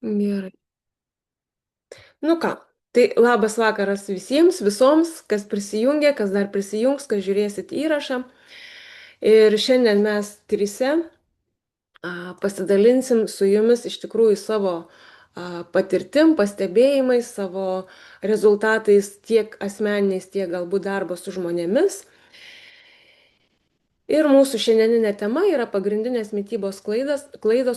Gerai. Nu ką, tai labas vakaras visiems, visoms, kas prisijungė, kas dar prisijungs, kas žiūrėsit įrašą. Ir šiandien mes trise pasidalinsim su jumis iš tikrųjų savo patirtim, pastebėjimais, savo rezultatais tiek asmeniniais, tiek galbūt darbo su žmonėmis. Ir mūsų šiandieninė tema yra pagrindinės mitybos klaidos,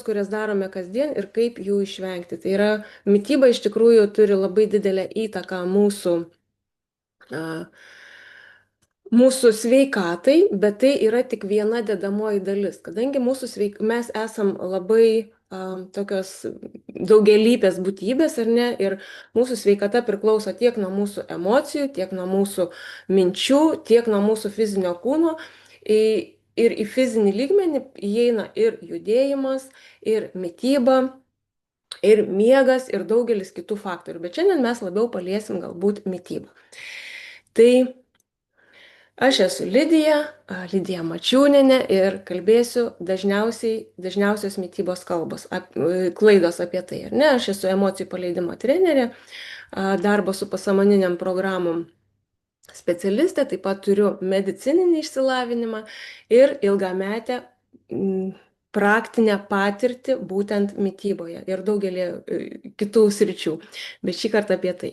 kurias darome kasdien ir kaip jų išvengti. Tai yra, mityba iš tikrųjų turi labai didelę įtaką a, mūsų sveikatai, bet tai yra tik viena dedamoji dalis. Kadangi mes esam labai tokios daugialypės būtybės, ar ne, ir mūsų sveikata priklauso tiek nuo mūsų emocijų, tiek nuo mūsų minčių, tiek nuo mūsų fizinio kūno. Ir į fizinį lygmenį įeina ir judėjimas, ir mityba, ir miegas, ir daugelis kitų faktorių. Bet šiandien mes labiau paliesim galbūt mitybą. Tai aš esu Lidija Mačiūnienė ir kalbėsiu dažniausios mitybos klaidos apie tai. Ar ne? Aš esu emocijų paleidimo trenerė, darbo su pasąmoniniam programom specialistė, taip pat turiu medicininį išsilavinimą ir ilgametę praktinę patirtį būtent mityboje ir daugelį kitų sričių. Bet šį kartą apie tai.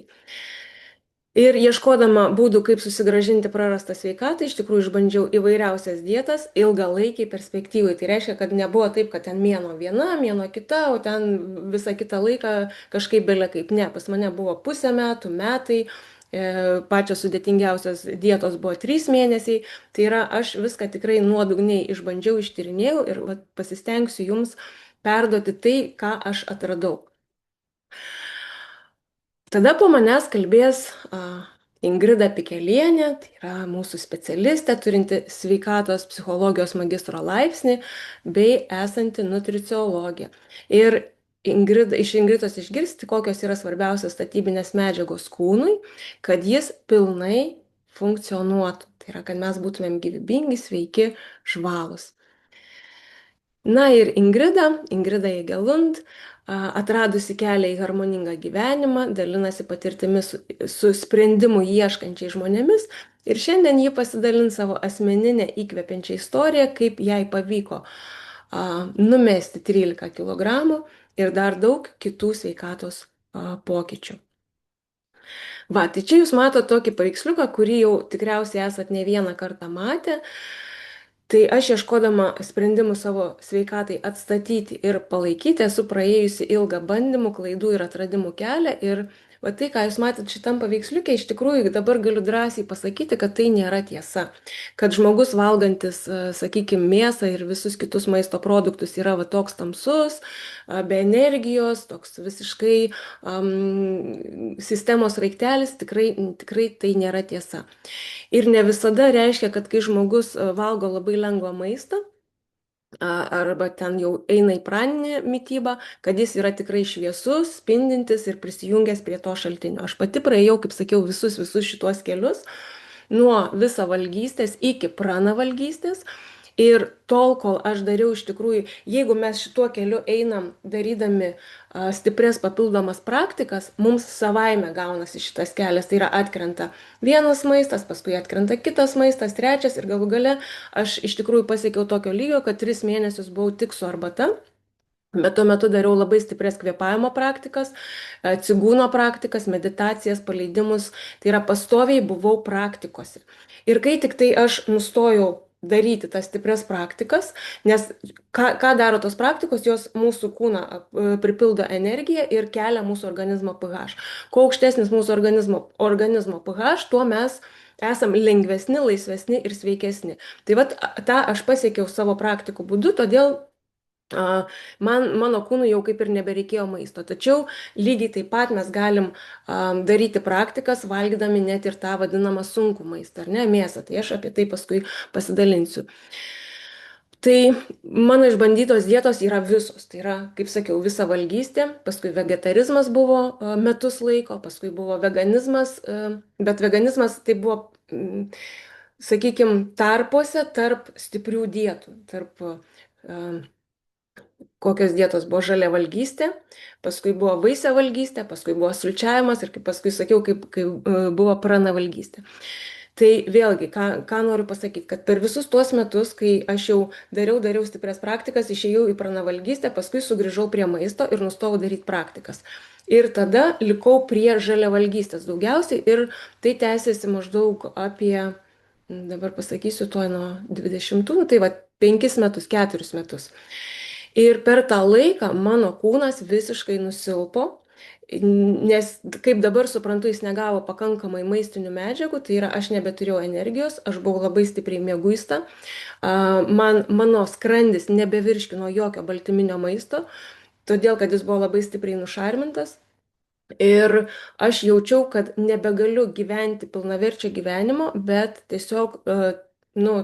Ir ieškodama būdų, kaip susigrąžinti prarastą sveikatą, iš tikrųjų išbandžiau įvairiausias dietas ilgalaikiai perspektyvai. Tai reiškia, kad nebuvo taip, kad ten mėnuo viena, mėnuo kita, o ten visą kitą laiką kažkaip belė kaip. Ne, pas mane buvo pusę metų, metai, pačios sudėtingiausios dietos buvo 3 mėnesiai. Tai yra, aš viską tikrai nuodugniai išbandžiau, ištyrinėjau ir pasistengsiu jums perduoti tai, ką aš atradau. Tada po manęs kalbės Ingrida Pikelienė, tai yra mūsų specialistė, turinti sveikatos psichologijos magistro laipsnį bei esanti nutriciologė. Ir iš Ingridos išgirsti, kokios yra svarbiausios statybinės medžiagos kūnui, kad jis pilnai funkcionuotų. Tai yra, kad mes būtumėm gyvybingi, sveiki, žvalūs. Na ir Ingrida Egelund, atradusi kelią į harmoningą gyvenimą, dalinasi patirtimi su sprendimų ieškančiai žmonėmis ir šiandien ji pasidalins savo asmeninę įkvepiančią istoriją, kaip jai pavyko numesti 13 kg ir dar daug kitų sveikatos pokyčių. Va, tai čia jūs matote tokį paveiksliuką, kurį jau tikriausiai esat ne vieną kartą matę. Tai aš ieškodama sprendimų savo sveikatai atstatyti ir palaikyti, esu praėjusi ilgą bandymų, klaidų ir atradimų kelią. Ir va tai, ką jūs matėte šitam paveiksliuke, iš tikrųjų dabar galiu drąsiai pasakyti, kad tai nėra tiesa. Kad žmogus valgantis, sakykime, mėsą ir visus kitus maisto produktus yra va toks tamsus, be energijos, toks visiškai sistemos raiktelis, tikrai tai nėra tiesa. Ir ne visada reiškia, kad kai žmogus valgo labai lengvą maistą, arba ten jau eina į praninę mitybą, kad jis yra tikrai šviesus, spindintis ir prisijungęs prie to šaltinio. Aš pati praėjau, kaip sakiau, visus šitos kelius, nuo visavalgystės iki pranavalgystės. Ir tol, kol aš dariau iš tikrųjų, jeigu mes šituo keliu einam darydami stiprias papildomas praktikas, mums savaime gaunasi šitas kelias. Tai yra atkrenta vienas maistas, paskui atkrenta kitas maistas, trečias ir galų gale aš iš tikrųjų pasiekiau tokio lygio, kad 3 mėnesius buvau tik su arbata. Bet tuo metu dariau labai stiprias kvėpavimo praktikas, cigūno praktikas, meditacijas, paleidimus. Tai yra pastoviai buvau praktikose. Ir kai tik tai aš nustojau daryti tas stiprias praktikas, nes ką daro tos praktikos, jos mūsų kūną pripildo energiją ir kelia mūsų organizmo pH. Kuo aukštesnis mūsų organizmo pH, tuo mes esam lengvesni, laisvesni ir sveikesni. Tai vat tą aš pasiekiau savo praktikų būdu, todėl mano kūnui jau kaip ir nebereikėjo maisto. Tačiau lygiai taip pat mes galim daryti praktikas, valgydami net ir tą vadinamą sunkų maistą, ar ne, mėsą. Tai aš apie tai paskui pasidalinsiu. Tai mano išbandytos dietos yra visos. Tai yra, kaip sakiau, visavalgystė, paskui vegetarizmas buvo metus laiko, paskui buvo veganizmas, bet veganizmas tai buvo, sakykime, tarpuose tarp stiprių dietų, tarp kokios dietos buvo žaliavalgystė, paskui buvo vaisiavalgystė, paskui buvo sulčiavimas ir, kaip paskui sakiau, kaip buvo pranavalgystė. Tai vėlgi, ką noriu pasakyti, kad per visus tuos metus, kai aš jau dariau stiprias praktikas, išėjau į pranavalgystę, paskui sugrįžau prie maisto ir nustojau daryti praktikas. Ir tada likau prie žaliavalgystės daugiausiai ir tai tęsiasi maždaug apie, dabar pasakysiu, tuoj nuo 20, tai va 5 metus, 4 metus. Ir per tą laiką mano kūnas visiškai nusilpo, nes kaip dabar suprantu, jis negavo pakankamai maistinių medžiagų, tai yra aš nebeturėjau energijos, aš buvau labai stipriai mieguista, mano skrandis nebevirškino jokio baltyminio maisto, todėl kad jis buvo labai stipriai nušarmintas. Ir aš jaučiau, kad nebegaliu gyventi pilnaverčio gyvenimo, bet tiesiog,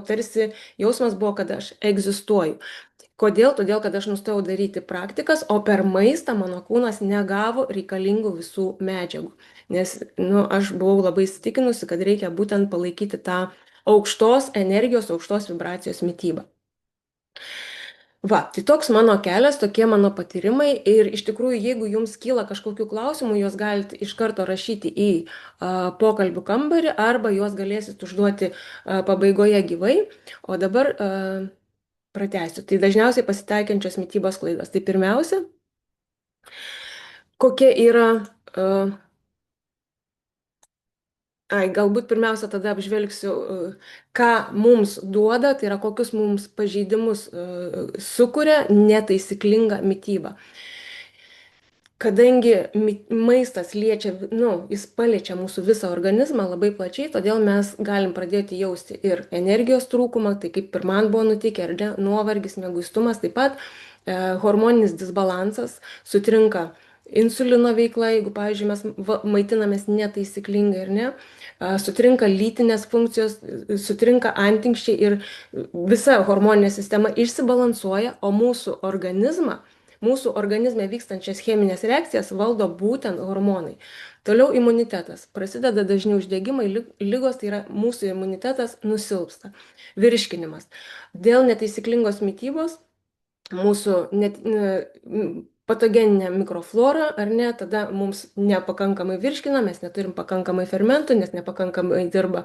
tarsi jausmas buvo, kad aš egzistuoju. Kodėl? Todėl, kad aš nustojau daryti praktikas, o per maistą mano kūnas negavo reikalingų visų medžiagų. Nes aš buvau labai įsitikinusi, kad reikia būtent palaikyti tą aukštos energijos, aukštos vibracijos mitybą. Va, tai toks mano kelias, tokie mano patyrimai ir iš tikrųjų, jeigu jums kyla kažkokių klausimų, juos galite iš karto rašyti į pokalbių kambarį arba juos galėsit užduoti pabaigoje gyvai, o dabar pratęsiu. Tai dažniausiai pasitaikiančios mitybos klaidos. Tai pirmiausia, kokia yra, galbūt pirmiausia tada apžvelgsiu, ką mums duoda, tai yra kokius mums pažeidimus sukuria netaisyklinga mityba. Kadangi maistas liečia, jis paliečia mūsų visą organizmą labai plačiai, todėl mes galim pradėti jausti ir energijos trūkumą, tai kaip ir man buvo nutikę, ar ne, nuovargis, mieguistumas, taip pat hormoninis disbalansas, sutrinka insulino veikla, jeigu, pavyzdžiui, mes maitinamės netaisyklingai, ar ne, sutrinka lytinės funkcijos, sutrinka antinkščiai ir visa hormoninė sistema išsibalansuoja, o mūsų organizme vykstančias cheminės reakcijas valdo būtent hormonai. Toliau imunitetas. Prasideda dažni uždegimai, lygos, tai yra mūsų imunitetas nusilpsta. Virškinimas. Dėl netaisyklingos mitybos mūsų patogeninė mikroflora, ar ne, tada mums nepakankamai virškina, mes neturim pakankamai fermentų, nes nepakankamai dirba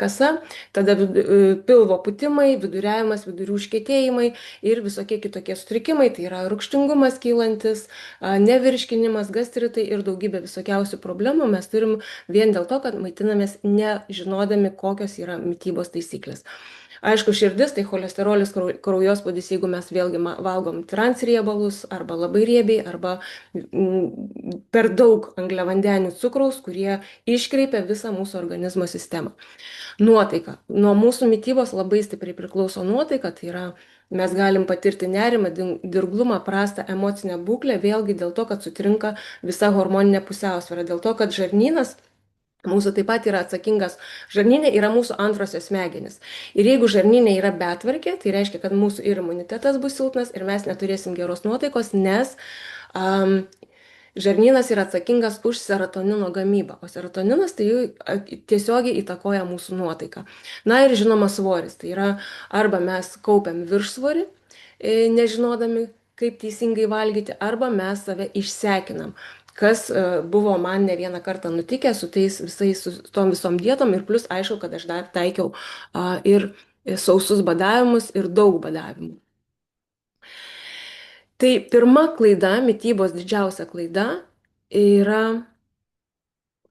kasa, tada pilvo putimai, viduriavimas, vidurių užkietėjimai ir visokie kitokie sutrikimai, tai yra rūgštingumas kylantis, nevirškinimas, gastritai ir daugybė visokiausių problemų mes turim vien dėl to, kad maitinamės nežinodami, kokios yra mitybos taisyklės. Aišku, širdis, tai cholesterolis, kraujospūdis, jeigu mes vėlgi valgom transriebalus arba labai riebiai, arba per daug angliavandenių cukraus, kurie iškreipia visą mūsų organizmo sistemą. Nuotaika. Nuo mūsų mitybos labai stipriai priklauso nuotaika, tai yra mes galim patirti nerimą, dirglumą, prastą emocinę būklę, vėlgi dėl to, kad sutrinka visa hormoninė pusiausvėra, dėl to, kad žarnynas mūsų taip pat yra atsakingas, žarnyne yra mūsų antrosios smegenys. Ir jeigu žarnyne yra betvarkė, tai reiškia, kad mūsų ir imunitetas bus silpnas ir mes neturėsim geros nuotaikos, nes žarnynas yra atsakingas už serotonino gamybą, o serotoninas tai tiesiogiai įtakoja mūsų nuotaiką. Na ir žinoma svoris, tai yra arba mes kaupiam viršsvorį, nežinodami, kaip teisingai valgyti, arba mes save išsekinam. Kas buvo man ne vieną kartą nutikę su tais visais, su tom visom dietom ir plus aišku, kad aš dar taikiau ir sausus badavimus ir daug badavimų. Tai pirma klaida, mitybos didžiausia klaida yra,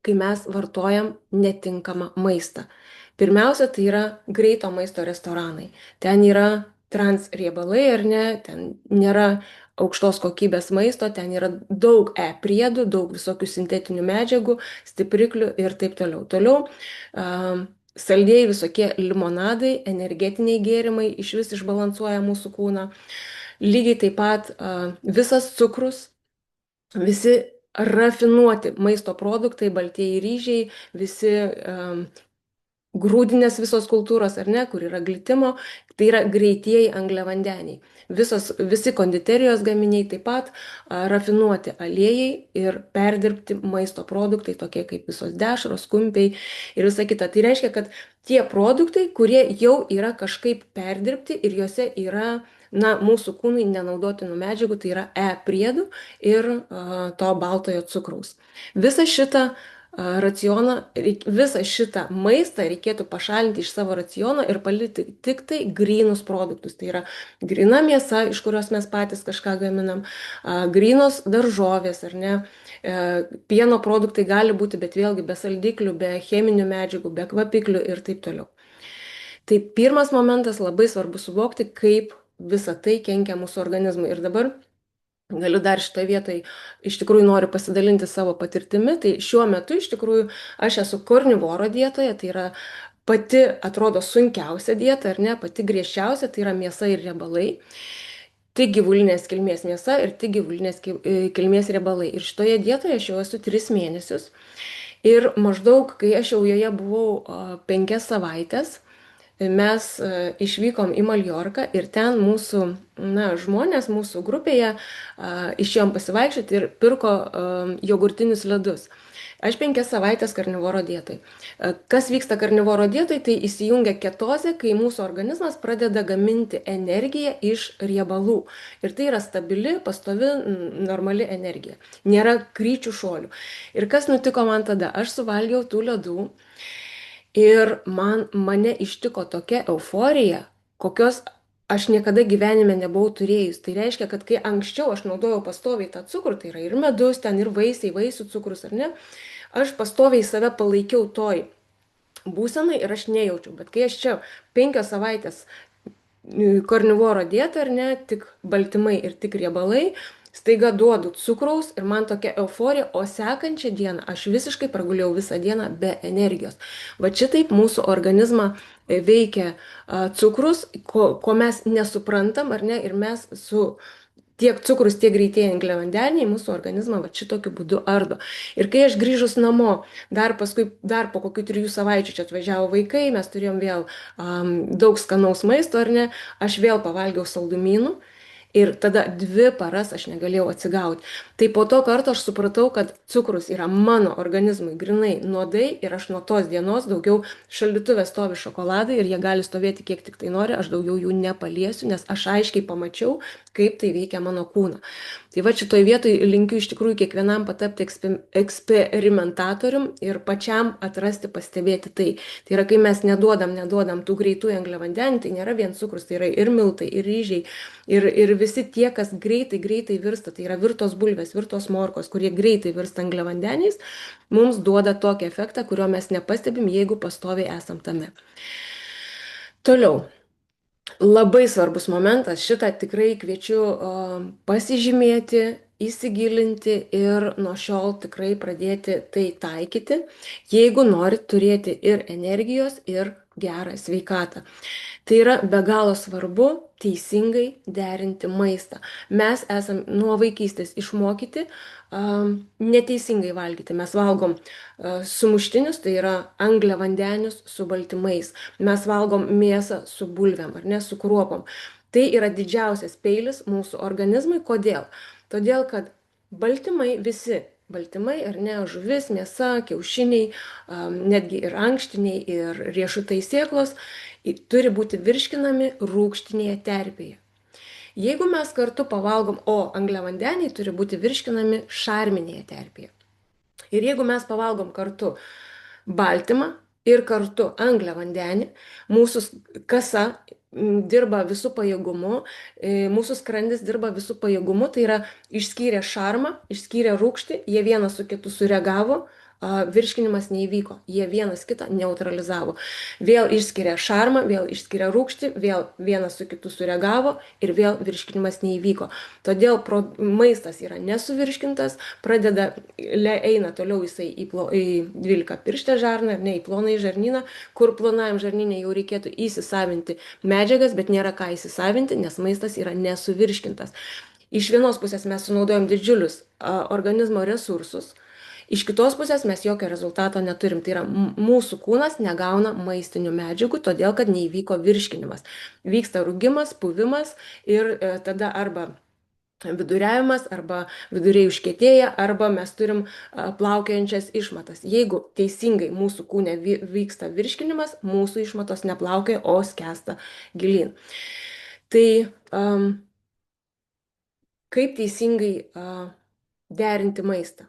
kai mes vartojam netinkamą maistą. Pirmiausia, tai yra greito maisto restoranai. Ten yra transriebalai, ar ne, ten nėra aukštos kokybės maisto, ten yra daug priedų, daug visokių sintetinių medžiagų, stipriklių ir taip toliau. Toliau saldieji visokie limonadai, energetiniai gėrimai iš vis išbalansuoja mūsų kūną. Lygiai taip pat visas cukrus, visi rafinuoti maisto produktai, baltieji ryžiai, visi grūdinės visos kultūros, ar ne, kur yra glitimo, tai yra greitieji angliavandeniai. Visi konditerijos gaminiai taip pat rafinuoti aliejai ir perdirbti maisto produktai, tokie kaip visos dešros, kumpiai ir visa kita. Tai reiškia, kad tie produktai, kurie jau yra kažkaip perdirbti ir juose yra na, mūsų kūnui nenaudotinų medžiagų, tai yra E priedų ir to baltojo cukraus. Visą šitą racioną, visą šitą maistą reikėtų pašalinti iš savo raciono ir palikti tik tai grynus produktus. Tai yra gryna mėsa, iš kurios mes patys kažką gaminam, grynos daržovės, ar ne, pieno produktai gali būti, bet vėlgi be saldiklių, be cheminių medžiagų, be kvapiklių ir taip toliau. Tai pirmas momentas labai svarbu suvokti, kaip visa tai kenkia mūsų organizmui. Ir dabar galiu dar šitoje vietoje, iš tikrųjų noriu pasidalinti savo patirtimi. Tai šiuo metu iš tikrųjų aš esu karnivoro dietoje, tai yra pati atrodo sunkiausia dieta, ar ne, pati griežčiausia, tai yra mėsa ir riebalai. Tik gyvulinės kilmės mėsa ir tik gyvulinės kilmės riebalai. Ir šitoje dietoje aš jau esu 3 mėnesius. Ir maždaug, kai aš jau joje buvau 5 savaitės, mes išvykom į Maljorką ir ten mūsų, na, žmonės mūsų grupėje išėjom pasivaikščioti ir pirko jogurtinius ledus. Aš 5 savaitės karnivoro dietoj. Kas vyksta karnivoro dietoj, tai įsijungia ketozė, kai mūsų organizmas pradeda gaminti energiją iš riebalų. Ir tai yra stabili, pastovi, normali energija. Nėra kryčių šuolių. Ir kas nutiko man tada? Aš suvalgiau tų ledų. Ir mane ištiko tokia euforija, kokios aš niekada gyvenime nebuvau turėjus. Tai reiškia, kad kai anksčiau aš naudojau pastoviai tą cukrų, tai yra ir medus, ten ir vaisiai, vaisių cukrus, ar ne, aš pastoviai save palaikiau toj būsenai ir aš nejaučiau. Bet kai aš čia 5 savaitės karnivoro dieta, ar ne, tik baltymai ir tik riebalai, staiga duodu cukraus ir man tokia euforija, o sekančią dieną aš visiškai pragulėjau visą dieną be energijos. Va šitaip mūsų organizmą veikia cukrus, ko mes nesuprantam, ar ne, ir mes su tiek cukrus, tiek greitieji angliavandeniai mūsų organizmą va šitokiu būdu ardo. Ir kai aš grįžus namo, dar po kokių 3 savaičių čia atvažiavo vaikai, mes turėjom vėl daug skanaus maisto, ar ne, aš vėl pavalgiau saldumynų. Ir tada 2 paras aš negalėjau atsigauti. Tai po to karto aš supratau, kad cukrus yra mano organizmui grinai nuodai ir aš nuo tos dienos daugiau šaldytuve stovi šokoladai ir jie gali stovėti kiek tik tai nori, aš daugiau jų nepaliesiu, nes aš aiškiai pamačiau, kaip tai veikia mano kūną. Tai va šitoj vietoj linkiu iš tikrųjų kiekvienam patapti eksperimentatorium ir pačiam atrasti, pastebėti tai. Tai yra, kai mes neduodam tų greitųjų angliavandenių, tai nėra vien cukrus, tai yra ir miltai, ir ryžiai, ir visi tie, kas greitai virsta, tai yra virtos bulvės, virtos morkos, kurie greitai virsta angliavandeniais, mums duoda tokį efektą, kurio mes nepastebim, jeigu pastoviai esam tame. Toliau. Labai svarbus momentas, šitą tikrai kviečiu pasižymėti, įsigilinti ir nuo šiol tikrai pradėti tai taikyti, jeigu norit turėti ir energijos, ir gerą sveikatą. Tai yra be galo svarbu teisingai derinti maistą. Mes esam nuo vaikystės išmokyti neteisingai valgyti. Mes valgom sumuštinius, tai yra angliavandenius su baltymais. Mes valgom mėsą su bulvėm, ar ne, su kruopom. Tai yra didžiausias peilis mūsų organizmui. Kodėl? Todėl, kad baltymai, visi baltymai, ar ne, žuvis, mėsa, kiaušiniai, netgi ir ankštiniai, ir riešutai, sėklos, turi būti virškinami rūgštinėje terpėje. Jeigu mes kartu pavalgom, o angliavandeniai turi būti virškinami šarminėje terpėje. Ir jeigu mes pavalgom kartu baltymą ir kartu angliavandenį, mūsų kasa dirba visų pajėgumu, mūsų skrandis dirba visų pajėgumu, tai yra išskyrė šarmą, išskyrė rūgštį, jie vienas su kitu sureagavo, virškinimas neįvyko, jie vienas kitą neutralizavo. Vėl išskiria šarmą, vėl išskiria rūgštį, vėl vienas su kitu sureagavo ir vėl virškinimas neįvyko. Todėl maistas yra nesuvirškintas, eina toliau jisai į 12 pirštę žarną, ar ne, į plonąjį žarnyną, kur plonajam žarnynė jau reikėtų įsisavinti medžiagas, bet nėra ką įsisavinti, nes maistas yra nesuvirškintas. Iš vienos pusės mes sunaudojam didžiulius organizmo resursus, iš kitos pusės mes jokio rezultato neturim. Tai yra mūsų kūnas negauna maistinių medžiagų, todėl kad neįvyko virškinimas. Vyksta rūgimas, puvimas ir tada arba viduriavimas, arba viduriai užkietėja, arba mes turim plaukiojančias išmatas. Jeigu teisingai mūsų kūne vyksta virškinimas, mūsų išmatos neplaukioja, o skęsta gilyn. Tai kaip teisingai derinti maistą?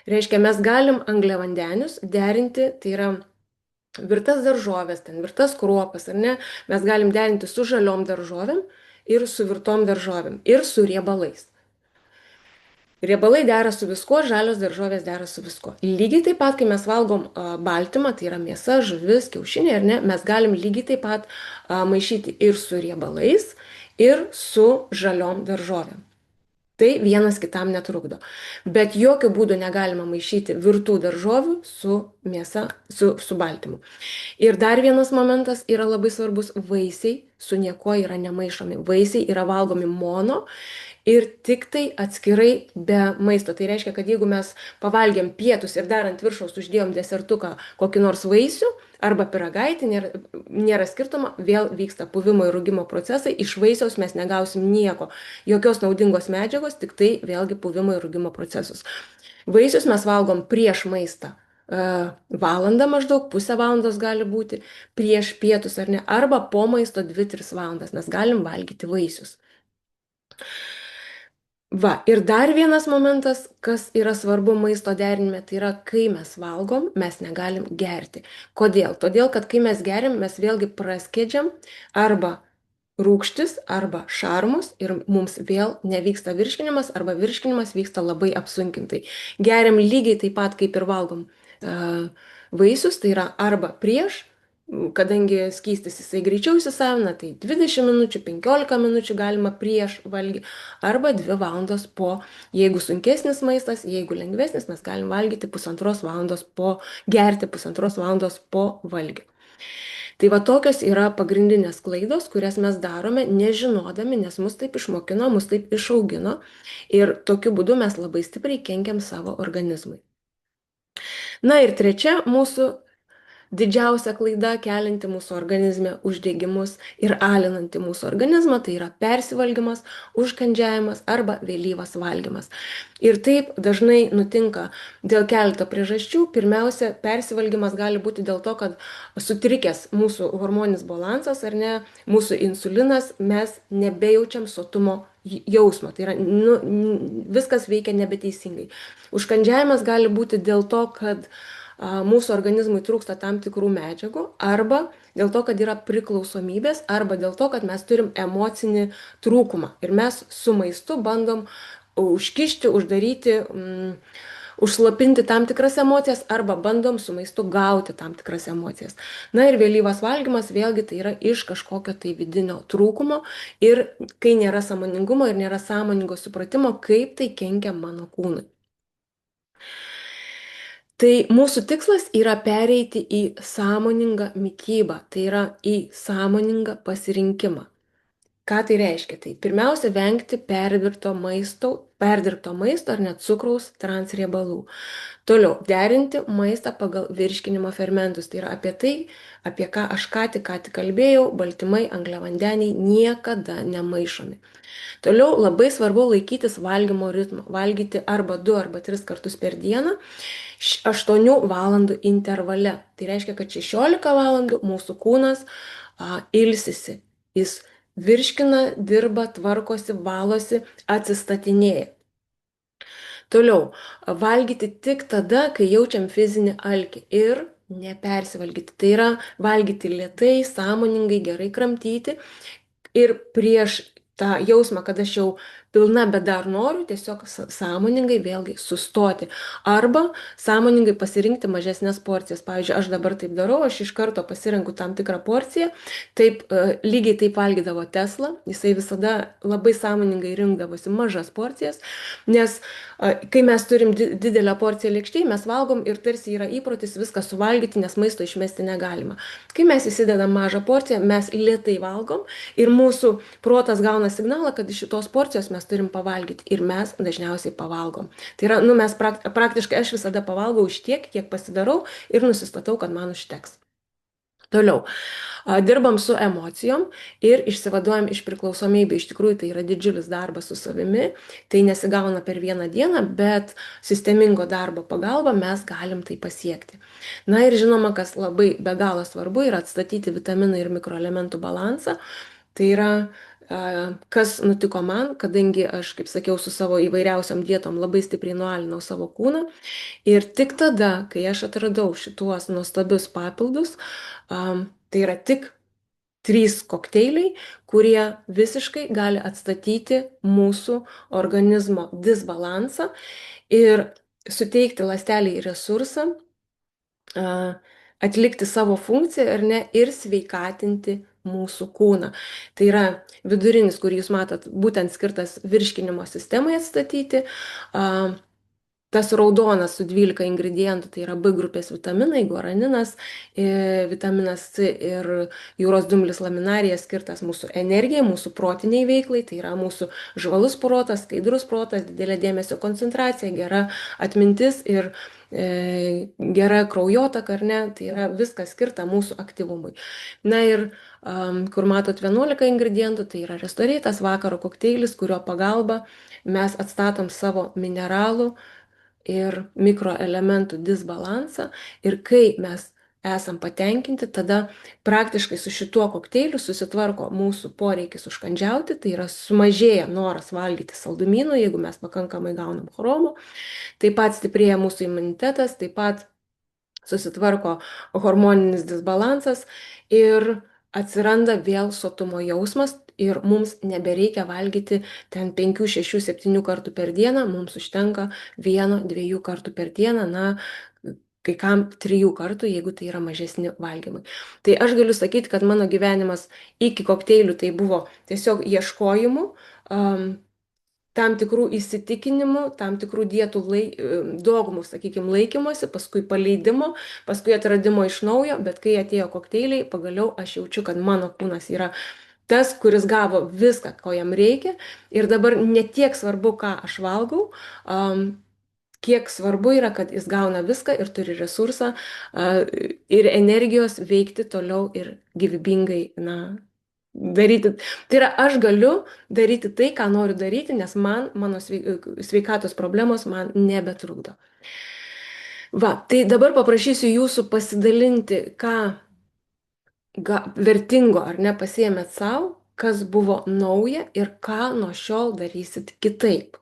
Reiškia, mes galim angliavandenius derinti, tai yra virtas daržovės, ten virtas kruopas, ar ne, mes galim derinti su žaliom daržovėm ir su virtom daržovėm ir su riebalais. Riebalai dera su viskuo, žalios daržovės dera su viskuo. Lygiai taip pat, kai mes valgom baltymą, tai yra mėsa, žuvis, kiaušiniai, ar ne, mes galim lygiai taip pat maišyti ir su riebalais, ir su žaliom daržovėm. Tai vienas kitam netrukdo. Bet jokių būdų negalima maišyti virtų daržovių su mėsa, su baltymu. Ir dar vienas momentas yra labai svarbus - vaisiai su niekuo yra nemaišomi. Vaisiai yra valgomi mono ir tik tai atskirai be maisto. Tai reiškia, kad jeigu mes pavalgėm pietus ir dar ant viršaus uždėjom desertuką kokį nors vaisių arba pyragaitį, nėra skirtumo, vėl vyksta puvimo ir rūgimo procesai, iš vaisiaus mes negausim nieko, jokios naudingos medžiagos, tik tai vėlgi puvimo ir rūgimo procesus. Vaisius mes valgom prieš maistą. Valandą maždaug, pusę valandos gali būti, prieš pietus ar ne, arba po maisto 2-3 valandas mes galim valgyti vaisius. Va, ir dar vienas momentas, kas yra svarbu maisto derinime, tai yra, kai mes valgom, mes negalim gerti. Kodėl? Todėl, kad kai mes geriam, mes vėlgi praskiedžiam arba rūgštis, arba šarmus ir mums vėl nevyksta virškinimas, arba virškinimas vyksta labai apsunkintai. Geriam lygiai taip pat, kaip ir valgom vaisius, tai yra arba prieš, kadangi skystis jisai greičiau įsisavina, tai 20 minučių, 15 minučių galima prieš valgį, arba 2 valandos po. Jeigu sunkesnis maistas, jeigu lengvesnis, mes galim valgyti 1,5 valandos po, gerti 1,5 valandos po valgio. Tai va tokios yra pagrindinės klaidos, kurias mes darome nežinodami, nes mus taip išmokino, mus taip išaugino ir tokiu būdu mes labai stipriai kenkiam savo organizmui. Na ir trečia mūsų didžiausia klaida kelianti mūsų organizme uždegimus ir alinanti mūsų organizmą, tai yra persivalgymas, užkandžiavimas arba vėlyvas valgymas. Ir taip dažnai nutinka dėl keleto priežasčių. Pirmiausia, persivalgymas gali būti dėl to, kad sutrikęs mūsų hormoninis balansas ar ne, mūsų insulinas, mes nebejaučiam sotumo jausmo. Tai yra, viskas veikia nebeteisingai. Užkandžiavimas gali būti dėl to, kad mūsų organizmui trūksta tam tikrų medžiagų, arba dėl to, kad yra priklausomybės, arba dėl to, kad mes turim emocinį trūkumą. Ir mes su maistu bandom užkišti, uždaryti, užslapinti tam tikras emocijas, arba bandom su maistu gauti tam tikras emocijas. Na ir vėlyvas valgymas vėlgi tai yra iš kažkokio tai vidinio trūkumo ir kai nėra sąmoningumo ir nėra sąmoningo supratimo, kaip tai kenkia mano kūnui. Tai mūsų tikslas yra pereiti į sąmoningą mitybą, tai yra į sąmoningą pasirinkimą. Ką tai reiškia? Tai pirmiausia, vengti perdirbto maisto ar net cukraus, transriebalų. Toliau, derinti maistą pagal virškinimo fermentus. Tai yra apie tai, apie ką aš ką tik kalbėjau, baltymai, angliavandeniai niekada nemaišomi. Toliau labai svarbu laikytis valgymo ritmo, valgyti arba 2 arba 3 kartus per dieną, 8 valandų intervale. Tai reiškia, kad 16 valandų mūsų kūnas ilsisi, jis virškina, dirba, tvarkosi, valosi, atsistatinėja. Toliau, valgyti tik tada, kai jaučiam fizinį alkį ir nepersivalgyti. Tai yra valgyti lėtai, sąmoningai, gerai kramtyti ir prieš tą jausmą, kad aš jau pilna, bet dar noriu, tiesiog sąmoningai vėlgi sustoti. Arba sąmoningai pasirinkti mažesnės porcijas. Pavyzdžiui, aš dabar taip darau, aš iš karto pasirenku tam tikrą porciją. Taip, lygiai taip valgydavo Tesla. Jisai visada labai sąmoningai rinkdavosi mažas porcijas, nes kai mes turim didelę porciją lėkštėje, mes valgom ir tarsi yra įprotis viską suvalgyti, nes maisto išmesti negalima. Kai mes įsidedam mažą porciją, mes lėtai valgom ir mūsų protas gauna signalą, kad iš šitos porcijos mes turim pavalgyti ir mes dažniausiai pavalgom. Tai yra, mes praktiškai aš visada pavalgau iš tiek, kiek pasidarau ir nusistatau, kad man užteks. Toliau, dirbam su emocijom ir išsivaduojam iš priklausomybių. Iš tikrųjų, tai yra didžiulis darbas su savimi, tai nesigauna per vieną dieną, bet sistemingo darbo pagalba mes galim tai pasiekti. Na ir žinoma, kas labai be galo svarbu, yra atstatyti vitaminų ir mikroelementų balansą. Tai yra Kas nutiko man, kadangi aš, kaip sakiau, su savo įvairiausiam dietom labai stipriai nualinau savo kūną. Ir tik tada, kai aš atradau šituos nuostabius papildus, tai yra tik 3 kokteiliai, kurie visiškai gali atstatyti mūsų organizmo disbalansą ir suteikti ląsteliai resursą atlikti savo funkciją ar ne ir sveikatinti mūsų kūną. Tai yra vidurinis, kurį jūs matot, būtent skirtas virškinimo sistemai atstatyti. Tas raudonas su 12 ingredientų, tai yra B grupės vitaminai, guaraninas, vitaminas C ir jūros dumblis laminarija skirtas mūsų energijai, mūsų protiniai veiklai, tai yra mūsų žvalus protas, skaidrus protas, didelė dėmesio koncentracija, gera atmintis ir gera kraujotaka, ar ne, tai yra viskas skirta mūsų aktyvumui. Na ir kur matot 11 ingredientų, tai yra Restoreitas vakaro kokteilis, kurio pagalba mes atstatom savo mineralų ir mikroelementų disbalansą ir kai mes esam patenkinti, tada praktiškai su šituo kokteiliu susitvarko mūsų poreikis užkandžiauti, tai yra sumažėja noras valgyti saldumynų, jeigu mes pakankamai gaunam chromo, taip pat stiprėja mūsų imunitetas, taip pat susitvarko hormoninis disbalansas ir atsiranda vėl sotumo jausmas ir mums nebereikia valgyti ten 5, 6, 7 kartų per dieną, mums užtenka 1, 2 kartų per dieną, na, kai kam 3 kartų, jeigu tai yra mažesni valgymai. Tai aš galiu sakyti, kad mano gyvenimas iki kokteilių tai buvo tiesiog ieškojimų, tam tikrų įsitikinimų, tam tikrų dietų dogmų, sakykime, laikymosi, paskui paleidimo, paskui atradimo iš naujo, bet kai atėjo kokteiliai, pagaliau aš jaučiu, kad mano kūnas yra tas, kuris gavo viską, ko jam reikia ir dabar ne tiek svarbu, ką aš valgau, kiek svarbu yra, kad jis gauna viską ir turi resursą ir energijos veikti toliau ir gyvybingai, na, daryti. Tai yra, aš galiu daryti tai, ką noriu daryti, nes mano sveikatos problemos man nebetrukdo. Va, tai dabar paprašysiu jūsų pasidalinti, ką vertingo ar ne pasiėmėt savo, kas buvo nauja ir ką nuo šiol darysit kitaip.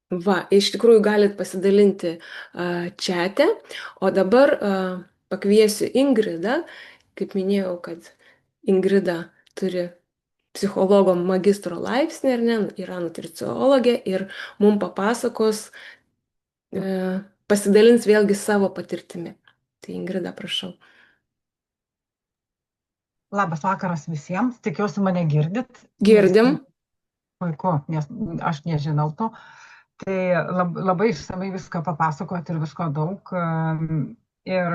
Va, iš tikrųjų galit pasidalinti čiate, o dabar pakviesiu Ingridą, kaip minėjau, kad Ingrida turi psichologo magistro laipsnį, ar ne, yra nutriciologė ir mums papasakos, pasidalins vėlgi savo patirtimi. Tai Ingrida, prašau. Labas vakaras visiems, tikiuosi mane girdit. Girdim. Puiku, nes aš nežinau to. Tai labai išsamei viską papasakoti ir visko daug. Ir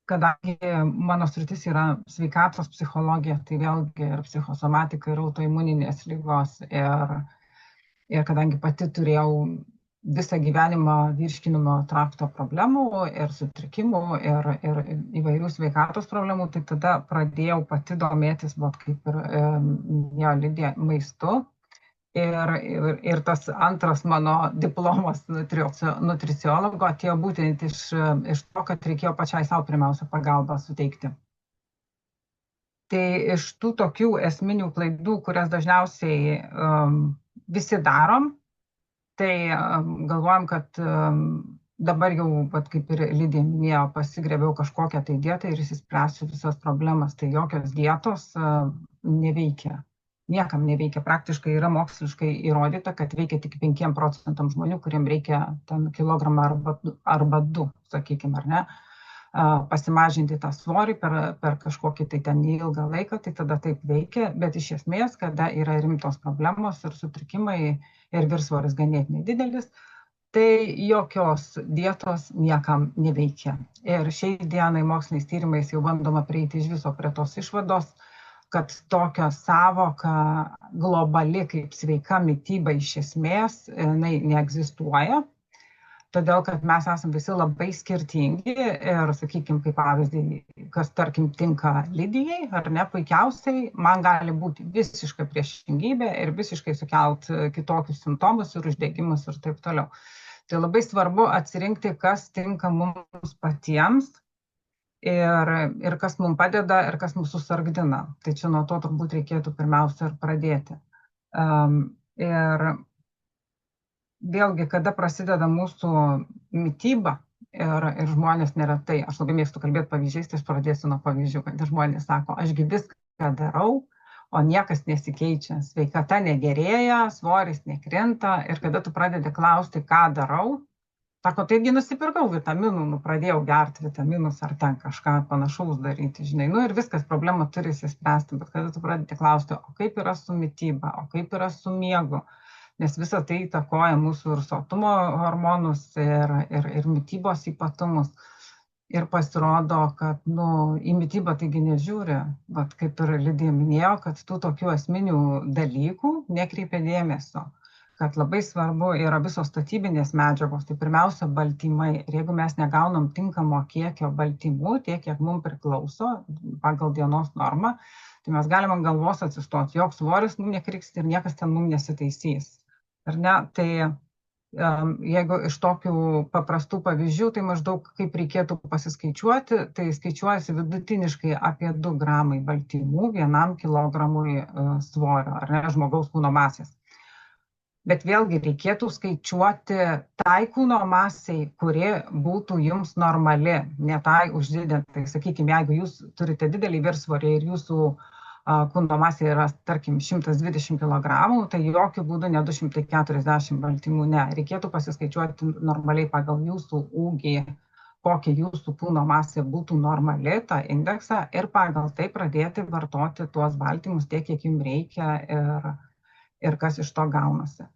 kadangi mano sritis yra sveikatos psichologija, tai vėlgi ir psichosomatika, ir autoimuninės ligos. Ir kadangi pati turėjau visą gyvenimą virškinimo trakto problemų ir sutrikimų ir įvairių sveikatos problemų, tai tada pradėjau pati domėtis, kaip ir Lidija, maistu. Ir tas antras mano diplomas nutriciologo atėjo būtent iš to, kad reikėjo pačiai savo pirmiausia pagalbą suteikti. Tai iš tų tokių esminių klaidų, kurias dažniausiai visi darom, tai galvojam, kad dabar jau, kaip ir Lidija minėjo, pasigrėbiau kažkokią tai dietą ir išsispręsiu visas problemas. Tai jokios dietos neveikia. Niekam neveikia. Praktiškai yra moksliškai įrodyta, kad veikia tik 5% žmonių, kuriem reikia ten kilogramą arba 2, sakykime, ar ne, pasimažinti tą svorį per kažkokį tai ten ilgą laiką, tai tada taip veikia, bet iš esmės, kada yra rimtos problemos ir sutrikimai ir viršsvoris ganėtinai didelis, tai jokios dietos niekam neveikia. Ir šiai dienai moksliniais tyrimais jau bandoma prieiti iš viso prie tos išvados, kad tokia savoka globali kaip sveika mityba iš esmės jinai neegzistuoja, todėl kad mes esame visi labai skirtingi ir, sakykime, kaip pavyzdį, kas, tarkim, tinka Lidijai, ar ne, puikiausiai, man gali būti visiškai priešingybė ir visiškai sukelt kitokius simptomus ir uždegimus ir taip toliau. Tai labai svarbu atsirinkti, kas tinka mums patiems ir kas mums padeda, ir kas mūsų susargdina. Tai čia nuo to turbūt reikėtų pirmiausia ir pradėti. Ir vėlgi, kada prasideda mūsų mityba ir žmonės neretai, aš labai mėgstu kalbėti pavyzdžiais, tai aš pradėsiu nuo pavyzdžių, kad žmonės sako, ašgi viską darau, o niekas nesikeičia, sveikata negerėja, svoris nekrinta ir kada tu pradedi klausti, ką darau, sako, taigi nusipirkau vitaminų, pradėjau gerti vitaminus ar ten kažką panašaus daryti, žinai, ir viskas, problema turi įsispręsti, bet kada tu pradedi klausti, o kaip yra su mityba, o kaip yra su miegu, nes visa tai įtakoja mūsų ir sotumo hormonus, ir mitybos ypatumus. Ir pasirodo, kad į mitybą taigi nežiūri, bet kaip ir Lidija minėjo, kad tų tokių esminių dalykų nekreipia dėmesio, kad labai svarbu yra visos statybinės medžiagos, tai pirmiausia baltymai. Ir jeigu mes negaunam tinkamo kiekio baltymų, tiek, kiek mums priklauso pagal dienos normą, tai mes galime ant galvos atsistoti, joks svoris mums nekriks ir niekas ten mums nesitaisys. Ar ne? Tai jeigu iš tokių paprastų pavyzdžių, tai maždaug kaip reikėtų pasiskaičiuoti, tai skaičiuojasi vidutiniškai apie 2 gramai baltymų 1 kilogramui svorio, ar ne, žmogaus kūno masės. Bet vėlgi reikėtų skaičiuoti tai kūno masei, kuri būtų jums normali, ne tai uždidinti. Tai sakykime, jeigu jūs turite didelį viršsvorį ir jūsų kūno masė yra, tarkim, 120 kg, tai jokių būdų ne 240 baltymų, ne. Reikėtų pasiskaičiuoti normaliai pagal jūsų ūgį, kokia jūsų kūno masė būtų normali, tą indeksą, ir pagal tai pradėti vartoti tuos baltymus tiek, kiek jums reikia ir kas iš to gaunasi.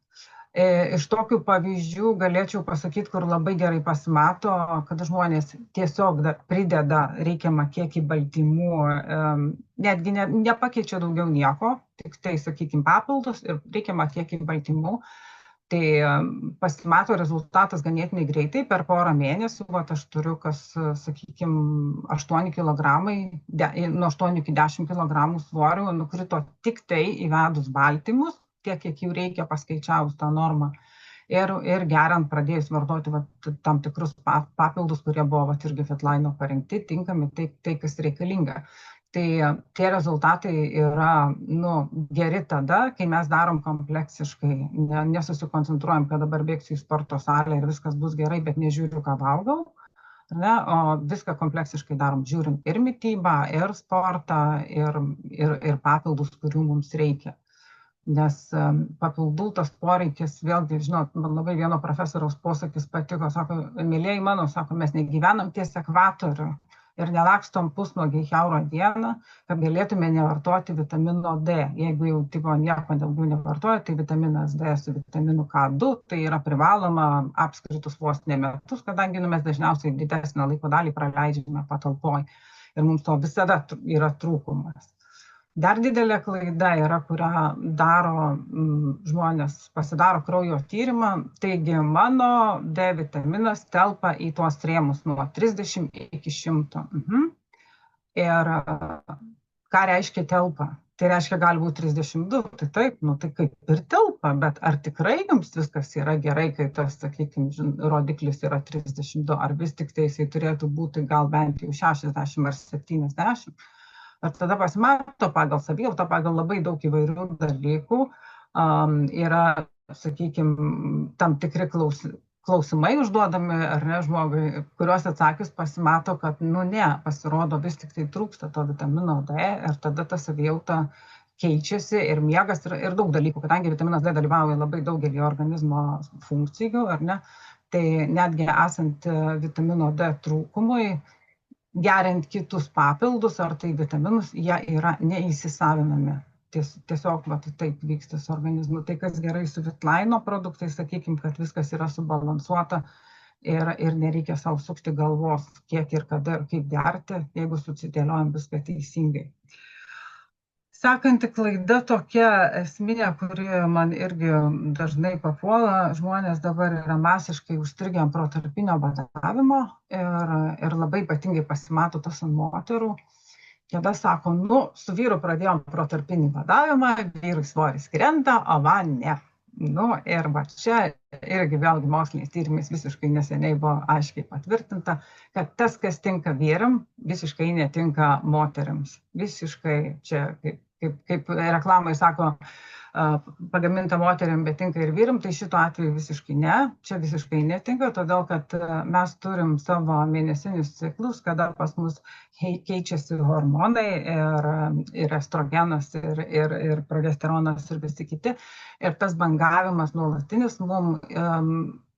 Iš tokių pavyzdžių galėčiau pasakyti, kur labai gerai pasimato, kad žmonės tiesiog prideda reikiamą kiekį baltymų, netgi nepakeičia daugiau nieko, tik tai, sakykime, papildus ir reikiamą kiekį baltymų, tai pasimato rezultatas ganėtinai greitai, per porą mėnesių, aš turiu, kas, sakykime, 8 kg, nuo 8 iki 10 kg svorių nukrito tik tai įvedus baltymus, tiek, kiek jų reikia paskaičiavus tą normą ir geriant pradėjus vartoti tam tikrus papildus, kurie buvo irgi Fitline parinkti, tinkami, tai kas reikalinga. Tai tie rezultatai yra geri tada, kai mes darom kompleksiškai, nesusikoncentruojam, kad dabar bėgsiu į sporto salę ir viskas bus gerai, bet nežiūriu, ką valgau, o viską kompleksiškai darom, žiūrim ir mitybą, ir sportą, ir papildus, kurių mums reikia. Nes papildų tas poreikis, vėlgi, žinot, man labai vieno profesoriaus posakis patiko, sako, mėlėjai mano, sako, mes negyvenam ties ekvatoriu ir nelakstom pusnuogiai kiaurą dieną, kad galėtume nevartoti vitamino D. Jeigu jau tipo nieko daugiau nevartoja, tai vitaminas D su vitaminu K2, tai yra privaloma apskritus vos ne metus, kadangi mes dažniausiai didesnę laiko dalį praleidžiame patalpoj ir mums to visada yra trūkumas. Dar didelė klaida yra, kurią daro žmonės, pasidaro kraujo tyrimą, taigi mano D vitaminas telpa į tuos rėmus nuo 30 iki 100. Ir ką reiškia telpa? Tai reiškia gali būti 32, tai taip, tai kaip ir telpa, bet ar tikrai jums viskas yra gerai, kai tas, sakykime, rodiklis yra 32, ar vis tik tai jisai turėtų būti gal bent jau 60 ar 70? Ir tada pasimato pagal savijautą, pagal labai daug įvairių dalykų, yra, sakykime, tam tikri klausimai užduodami, ar ne, žmogui, kuriuos atsakius pasimato, kad, ne, pasirodo vis tik tai trūksta to vitamino D ir tada ta savijauta keičiasi ir miegas ir daug dalykų, kadangi vitaminas D dalyvauja labai daugelį organizmo funkcijų, ar ne, tai netgi esant vitamino D trūkumui, geriant kitus papildus ar tai vitaminus, jie yra neįsisavinami. Tiesiog taip vyksta su organizmu. Tai kas gerai su Fitline produktais, sakykime, kad viskas yra subalansuota ir nereikia savo sukti galvos, kiek ir kada ir kaip gerti, jeigu susidėliojam viską teisingai. Sekanti klaida tokia esminė, kuri man irgi dažnai papuola, žmonės dabar yra masiškai užstrigę ant protarpinio badavimo ir labai ypatingai pasimato tas ant moterų. Kada sako, su vyru pradėjom protarpinį badavimą, vyrui svoris krenta, o man ne. Nu, ir va čia irgi vėlgi moksliniais tyrimais visiškai neseniai buvo aiškiai patvirtinta, kad tas, kas tinka vyram, visiškai netinka moteriams. Visiškai čia, kaip reklamai sako, pagaminta moteriam, bet tinka ir vyram, tai šituo atveju visiškai ne, čia visiškai netinka, todėl kad mes turim savo mėnesinius ciklus, kada pas mus keičiasi hormonai ir estrogenas, ir progesteronas, ir visi kiti. Ir tas bangavimas nuolatinis mums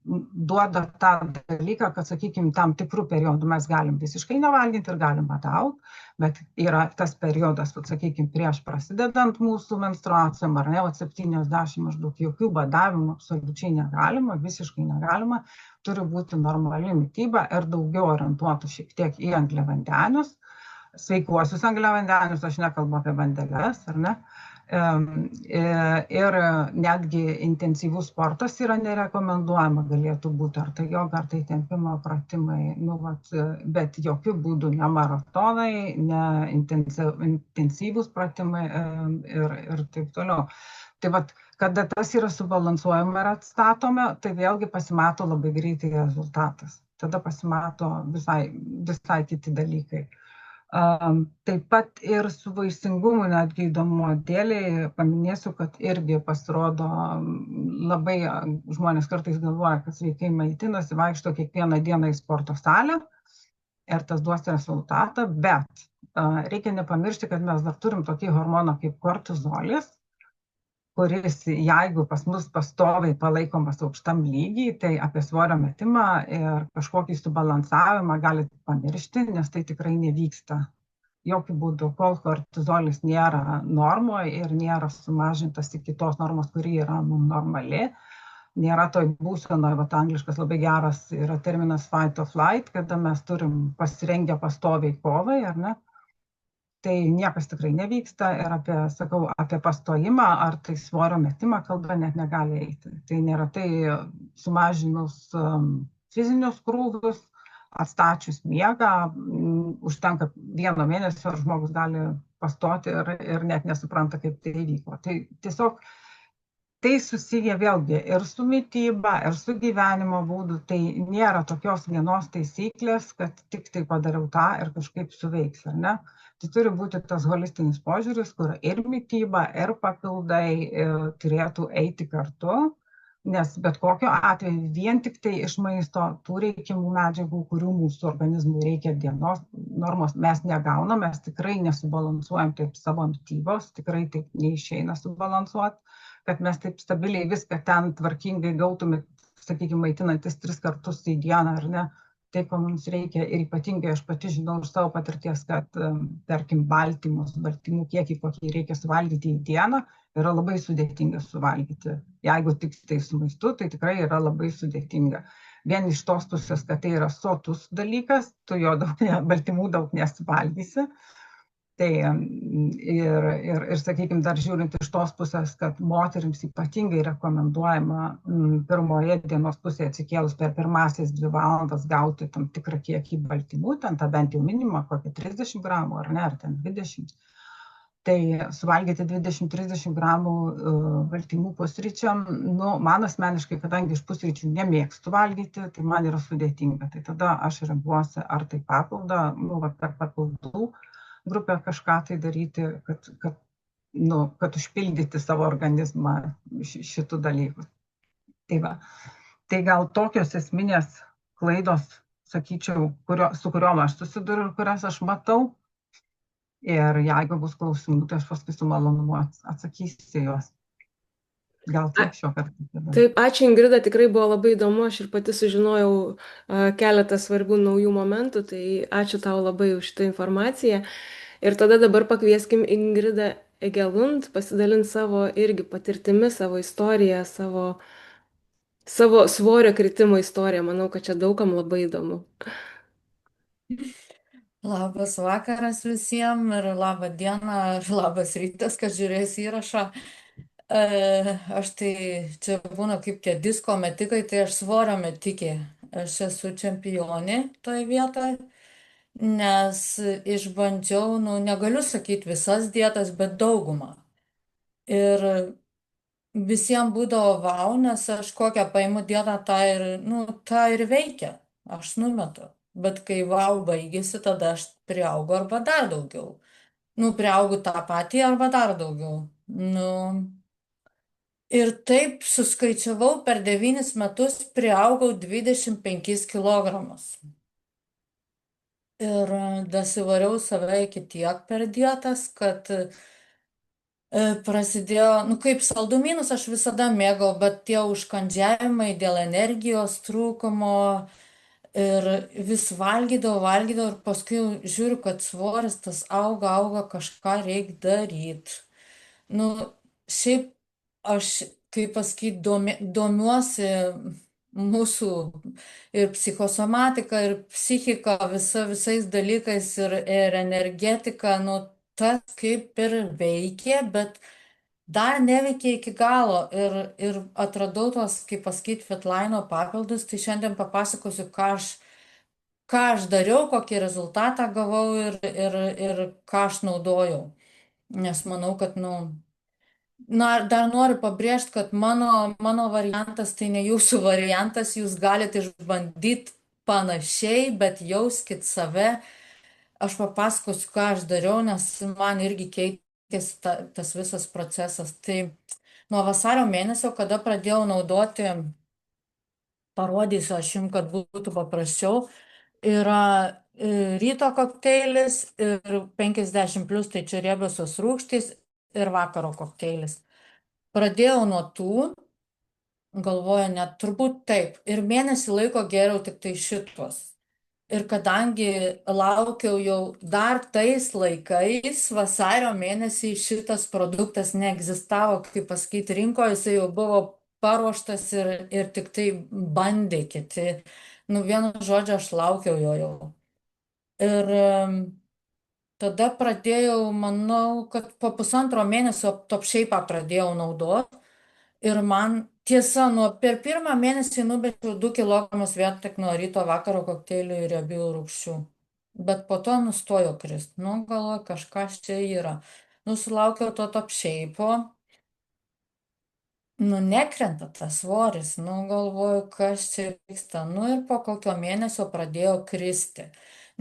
duoda tą dalyką, kad, sakykime, tam tikrų periodų mes galim visiškai nevalgyti ir galim badaut, bet yra tas periodas, sakykime, prieš prasidedant mūsų menstruacijom, ar ne, 70 maždaug, jokių badavimų absoliučiai negalima, visiškai negalima, turi būti normali mityba ir daugiau orientuotų šiek tiek į angliavandenius, sveikuosius angliavandenius, aš nekalbu apie bandeles, ar ne. Ir netgi intensyvus sportas yra nerekomenduojama, galėtų būti ar tai joga, ar tai tempimo pratimai, nu, bet jokių būdų ne maratonai, ne intensyvus pratimai ir taip toliau. Tai vat, kada tas yra subalansuojama ir atstatome, tai vėlgi pasimato labai greitai rezultatas. Tada pasimato visai kiti dalykai. Taip pat ir su vaisingumu, netgi įdomumo dėliai, paminėsiu, kad irgi pasirodo labai žmonės kartais galvoja, kad sveikai maitinasi, vaikšto kiekvieną dieną į sporto salę ir tas duos rezultatą, bet reikia nepamiršti, kad mes dar turim tokį hormoną kaip kortizolis, kuris, jeigu pas mus pastoviai palaikomas aukštam lygiai, tai apie svorio metimą ir kažkokį subalansavimą galite pamiršti, nes tai tikrai nevyksta. Jokių būdų, kol kortizolis nėra normoje ir nėra sumažintas iki tos normos, kuri yra mums normali, nėra toj būsenoje, va, angliškas labai geras yra terminas fight or flight, kada mes turim pasirengę pastoviai kovai, ar ne? Tai niekas tikrai nevyksta ir apie pastojimą ar tai svorio metimą kalba net negali eiti. Tai nėra tai sumažinus fizinius krūvius, atstačius miegą, užtenka 1 mėnesio ir žmogus gali pastoti ir net nesupranta, kaip tai įvyko. Tai tiesiog tai susiję vėlgi ir su mityba, ir su gyvenimo būdu. Tai nėra tokios vienos taisyklės, kad tik tai padariau tą ir kažkaip suveiks, ar ne? Tai turi būti tas holistinis požiūris, kur ir mityba, ir papildai turėtų eiti kartu, nes bet kokiu atveju vien tik tai iš maisto tų reikiamų medžiagų, kurių mūsų organizmui reikia dienos normos, mes negaunam, mes tikrai nesubalansuojam taip savo mitybos, tikrai taip neišeina subalansuoti, kad mes taip stabiliai viską ten tvarkingai gautume, sakykime, maitinantis 3 kartus į dieną, ar ne? Tai, ko mums reikia, ir ypatingai aš pati žinau iš savo patirties, kad, tarkim, baltymų kiekį, kokį reikia suvalgyti į dieną, yra labai sudėtinga suvalgyti. Jeigu tik tai su maistu, tai tikrai yra labai sudėtinga. Vien iš tos pusės, kad tai yra sotus dalykas, tu jo baltymų daug nesuvalgysi. Tai sakykime, dar žiūrint iš tos pusės, kad moterims ypatingai rekomenduojama pirmoje dienos pusėje atsikėlus per pirmasias 2 valandas gauti tam tikrą kiekį baltymų, ten tą bent jau minimumą, kokią 30 gramų, ar ne, ar ten 20. Tai suvalgyti 20-30 gramų baltymų pusryčiam, nu, man asmeniškai, kadangi iš pusryčių nemėgstu valgyti, tai man yra sudėtinga. Tai tada aš renkuosi ar tai papildą, nu, per papildų grupę kažką tai daryti, kad užpildyti savo organizmą šitų dalykų. Tai gal tokios esminės klaidos, sakyčiau, su kuriuom aš susiduriu ir kurias aš matau. Ir jeigu bus klausimų, tai aš paskui su malonumu atsakysiu juos. Gal tiek šio karto. Taip, ačiū Ingrida, tikrai buvo labai įdomu, aš ir pati sužinojau keletą svarbių naujų momentų, tai ačiū tau labai už šitą informaciją. Ir tada dabar pakvieskim Ingridą Egelund pasidalinti savo irgi patirtimi, savo istoriją, savo svorio kritimo istoriją. Manau, kad čia daugam labai įdomu. Labas vakaras visiems ir labą dieną, ir labas rytas, kad žiūrės įrašą. Aš tai čia būna kaip tie disko metikai, tai aš svorio metikė. Aš esu čempionė toje vietoje, nes išbandžiau, nu negaliu sakyti visas dietas, bet daugumą. Ir visiems būdavo vau, nes aš kokią paimu dieną, tą ir veikia, aš numetu. Bet kai vau baigėsi, tada aš priaugu arba dar daugiau. Priaugu tą patį arba dar daugiau. Ir taip suskaičiavau, per 9 metus priaugau 25 kilogramus. Ir dasivariau save iki tiek per dietas, kad prasidėjo, kaip saldumynus aš visada mėgau, bet tie užkandžiavimai dėl energijos trūkumo ir vis valgydavau ir paskui jau žiūriu, kad svoris tas auga, kažką reikia daryti. Šiaip aš, kaip pasakyti, domiuosi mūsų ir psichosomatika, ir psichika, visais dalykais, ir energetika, tas kaip ir veikia, bet dar neveikia iki galo. Ir atradau tos, kaip pasakyti, Fitlaino papildus, tai šiandien papasakosiu, ką aš dariau, kokį rezultatą gavau ir ką aš naudojau. Nes manau, kad, dar noriu pabrėžti, kad mano variantas tai ne jūsų variantas, jūs galite išbandyti panašiai, bet jauskit save. Aš papasakosiu, ką aš dariau, nes man irgi keitėsi tas visas procesas. Tai nuo vasario mėnesio, kada pradėjau naudoti, parodysiu aš jums, kad būtų paprasčiau, yra ryto kokteilis ir 50+, tai čia riebiosios rūgštys ir vakaro kokteilis. Pradėjau nuo tų, galvoju, net turbūt taip, ir mėnesį laiko geriau tik tai šitos. Ir kadangi laukiau jau dar tais laikais, vasario mėnesį šitas produktas neegzistavo, kaip pasakyti, rinkoje, jisai jau buvo paruoštas ir tik tai bandė kiti. Vienu žodžiu, aš laukiau jo jau. Ir tada pradėjau, manau, kad po pusantro mėnesio Top Shape pradėjau naudoti. Ir man, tiesa, per pirmą mėnesį numečiau 2 kilogramus vien tik nuo ryto vakaro kokteilių ir riebių rūgščių. Bet po to nustojo krist. Galvoju, kažkas čia yra. Sulaukiau to Top Shape'o. Nekrenta tas svoris. Galvoju, kas čia vyksta. Ir po kokio mėnesio pradėjo kristi.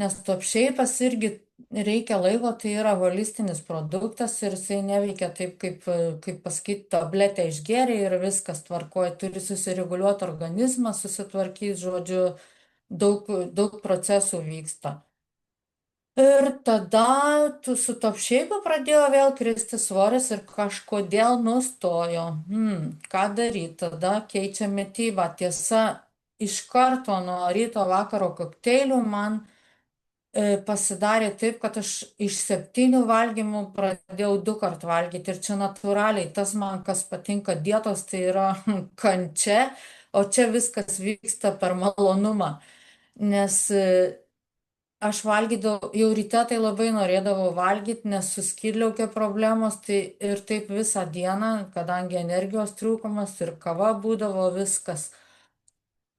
Nes Top Shape'as irgi reikia laiko, tai yra holistinis produktas ir jisai neveikia taip, kaip pasakyti, tabletę išgėrė ir viskas tvarkoja. Turi susireguliuoti organizmą, susitvarkyti, žodžiu, daug procesų vyksta. Ir tada su Top Shape'u pradėjo vėl kristi svoris ir kažkodėl nustojo. Ką daryti? Tada keičia mitybą. Tiesa, iš karto nuo ryto vakaro kokteilių man pasidarė taip, kad aš iš 7 valgymų pradėjau 2 kart valgyti. Ir čia natūraliai, tas man kas patinka dietos, tai yra kančia, o čia viskas vyksta per malonumą. Nes aš valgydavau, jau ryte tai labai norėdavau valgyti, nes su skydliaukė problemos, tai ir taip visą dieną, kadangi energijos trūkumas ir kava būdavo viskas.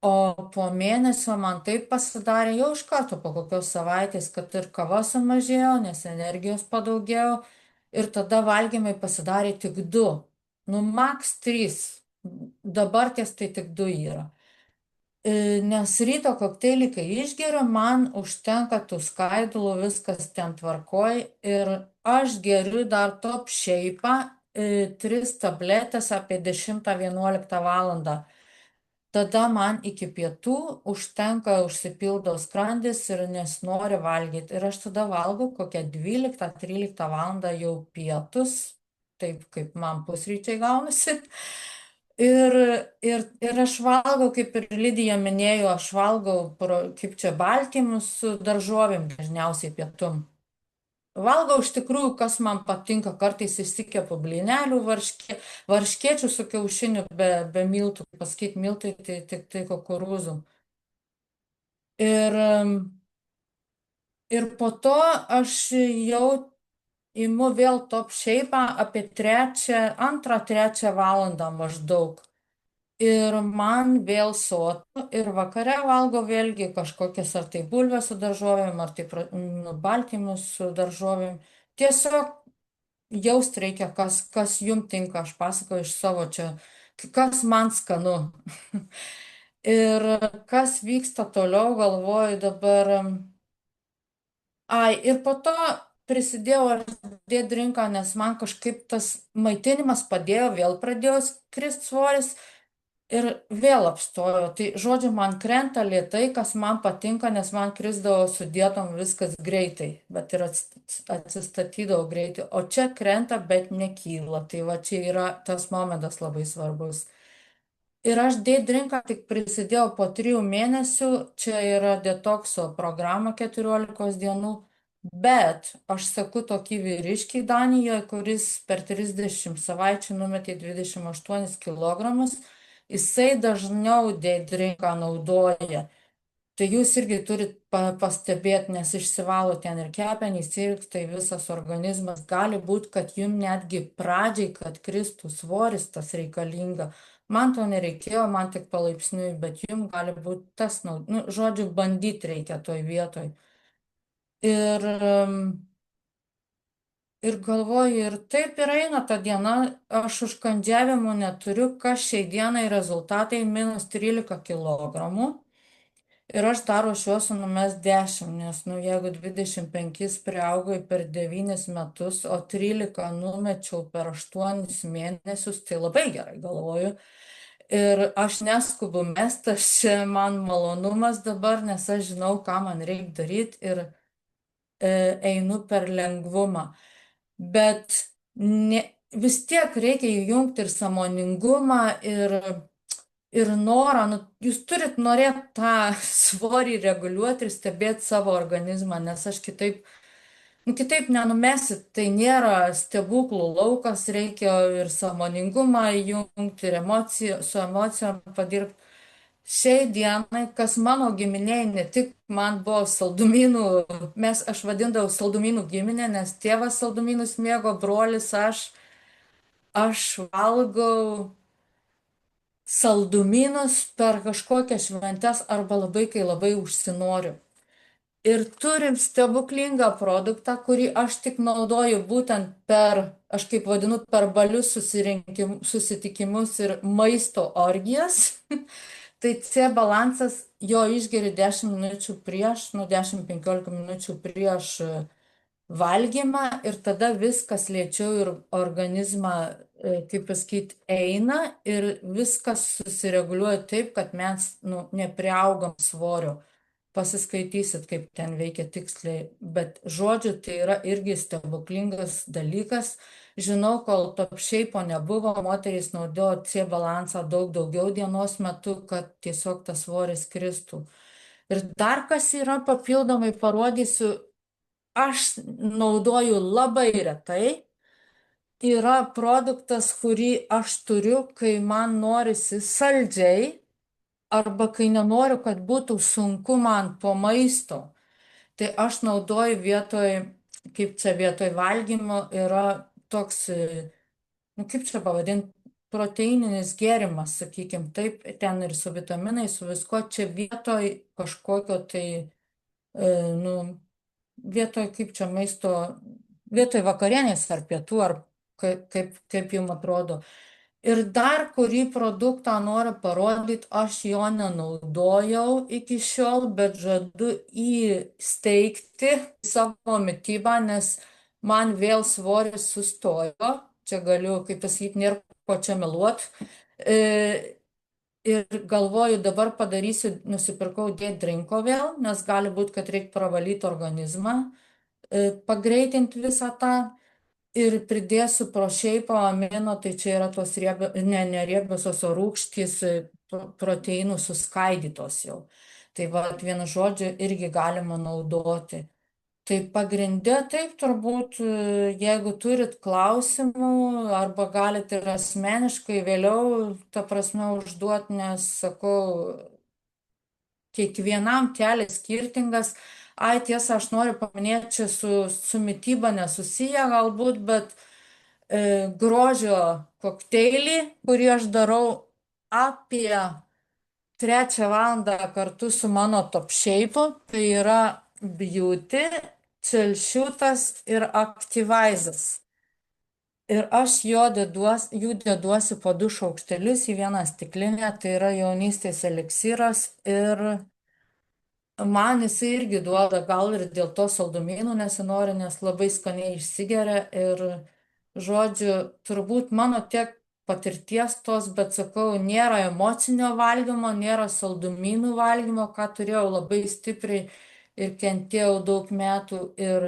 O po mėnesio man taip pasidarė jau iš karto po kokios savaitės, kad ir kava sumažėjo, nes energijos padaugėjo ir tada valgymai pasidarė tik 2. Max 3. Dabar ties tai tik 2 yra. Nes ryto kokteilį, kai išgeriu, man užtenka tų skaidulų, viskas ten tvarkoj ir aš geriu dar Top Shape'ą 3 tabletės apie 10-11 valandą. Tada man iki pietų užtenka, užsipildo skrandis ir nesinori valgyti. Ir aš tada valgau kokią 12-13 valandą jau pietus, taip kaip man pusryčiai gaunasi. Ir aš valgau, kaip ir Lidija minėjo, aš valgau, kaip čia, baltymus su daržovėm dažniausiai pietum. Valgau iš tikrųjų, kas man patinka, kartais išsikepu blynelių, varškėčių su kiaušiniu be miltų, pasakyti miltai, tai tik tai kukurūzų. Ir po to aš jau imu vėl Top Shape'ą apie 2-3 valandą maždaug. Ir man vėl sotu ir vakare valgo vėlgi kažkokias ar tai bulves su daržovėm, ar tai baltymus su daržovėm. Tiesiog jaust reikia, kas jum tinka, aš pasakoju iš savo čia, kas man skanu. Ir kas vyksta toliau, galvoju dabar. Ai, ir po to prisidėjau aš dėt rinką, nes man kažkaip tas maitinimas padėjo, vėl pradėjo krist svoris. Ir vėl apstojau. Tai žodžiu, man krenta lėtai, kas man patinka, nes man krisdavo su dietom viskas greitai, bet ir atsistatydavo greitai. O čia krenta, bet nekyla. Tai va čia yra tas momentas labai svarbus. Ir aš Daydrinką tik prisidėjau po 3 mėnesių, čia yra detokso programa 14 dienų, bet aš seku tokį vyriškį Danijoje, kuris per 30 savaičių numetė 28 kg, jisai dažniau Daydrinką naudoja. Tai jūs irgi turit pastebėti, nes išsivalo ten ir kepenys, ir tai visas organizmas. Gali būti, kad jums netgi pradžiai, kad kristų svoris, tas reikalinga. Man to nereikėjo, man tik palaipsniui, bet jums gali būti tas, žodžiu, bandyti reikia toj vietoj. Ir, ir galvoju, ir taip ir eina ta diena, aš užkandžiavimų neturiu, kas šiai dienai rezultatai -13 kg. Ir aš dar ruošiuosi numest 10, nes, jeigu 25 priaugai per 9 metus, o 13 numečiau per 8 mėnesius, tai labai gerai galvoju. Ir aš neskubu mest, čia man malonumas dabar, nes aš žinau, ką man reikia daryti ir einu per lengvumą. Bet vis tiek reikia įjungti ir sąmoningumą, ir norą, jūs turit norėti tą svorį reguliuoti ir stebėti savo organizmą, nes aš kitaip nenumesit, tai nėra stebuklų laukas, reikia ir sąmoningumą įjungti, ir su emocijom padirbti. Šiai dienai, kas mano giminėje, ne tik man buvo saldumynų, aš vadindavau saldumynų giminė, nes tėvas saldumynus mėgo, brolis, aš valgau saldumynus per kažkokias šventes arba kai labai užsinoriu. Ir turim stebuklingą produktą, kurį aš tik naudoju būtent aš kaip vadinu, per balius susitikimus ir maisto orgijas. Tai C balansas, jo išgeri 10 minučių prieš, 10-15 minučių prieš valgymą ir tada viskas lėčiau ir organizmą, kaip pasakyti, eina ir viskas susireguliuoja taip, kad mes nepriaugam svorio. Pasiskaitysit, kaip ten veikia tiksliai, bet žodžiu, tai yra irgi stebuklingas dalykas. Žinau, kol top shape'o nebuvo, moterys naudojo C balansą daug daugiau dienos metu, kad tiesiog tas svoris kristų. Ir dar kas yra papildomai parodysiu, aš naudoju labai retai. Yra produktas, kurį aš turiu, kai man norisi saldžiai, arba kai nenoriu, kad būtų sunku man po maisto. Tai aš naudoju vietoj valgymo yra toks, kaip čia pavadinti, proteininis gėrimas, sakykim, taip, ten ir su vitaminais, su visko, čia vietoj kažkokio tai, vietoj kaip čia maisto, vietoj vakarienės ar pietų, ar kaip jums atrodo. Ir dar kurį produktą noriu parodyti, aš jo nenaudojau iki šiol, bet žadu įsteigti savo mitybą, nes man vėl svoris sustojo. Čia galiu, kaip pasakyti, nėra ko čia meluot. Ir galvoju, dabar padarysiu, nusipirkau Daydrinko vėl, nes gali būti, kad reikia pravalyti organizmą, pagreitinti visą tą. Ir pridėsiu pro shape'o amino, tai čia yra tos neriebiosios, o rūgštys proteinų suskaidytos jau. Tai vienu žodžiu irgi galima naudoti. Tai pagrindė taip turbūt, jeigu turit klausimų, arba galite ir asmeniškai vėliau, ta prasme, užduoti, nes sakau, kiekvienam kelias skirtingas. Tiesa, aš noriu paminėti, čia su mityba nesusiję galbūt, bet grožio kokteilį, kurį aš darau apie 3 valandą kartu su mano top shape'u, tai yra Beauty, Celsiutas ir Activizas. Ir aš jų deduosi po 2 šaukštelius į vieną stiklinę, tai yra jaunystės eliksyras ir man jisai irgi duoda gal ir dėl to saldumynų nesinori, nes labai skaniai išsigeria ir, žodžiu, turbūt mano tiek patirties tos, bet sakau, nėra emocinio valgymo, nėra saldumynų valgymo, ką turėjau labai stipriai ir kentėjau daug metų ir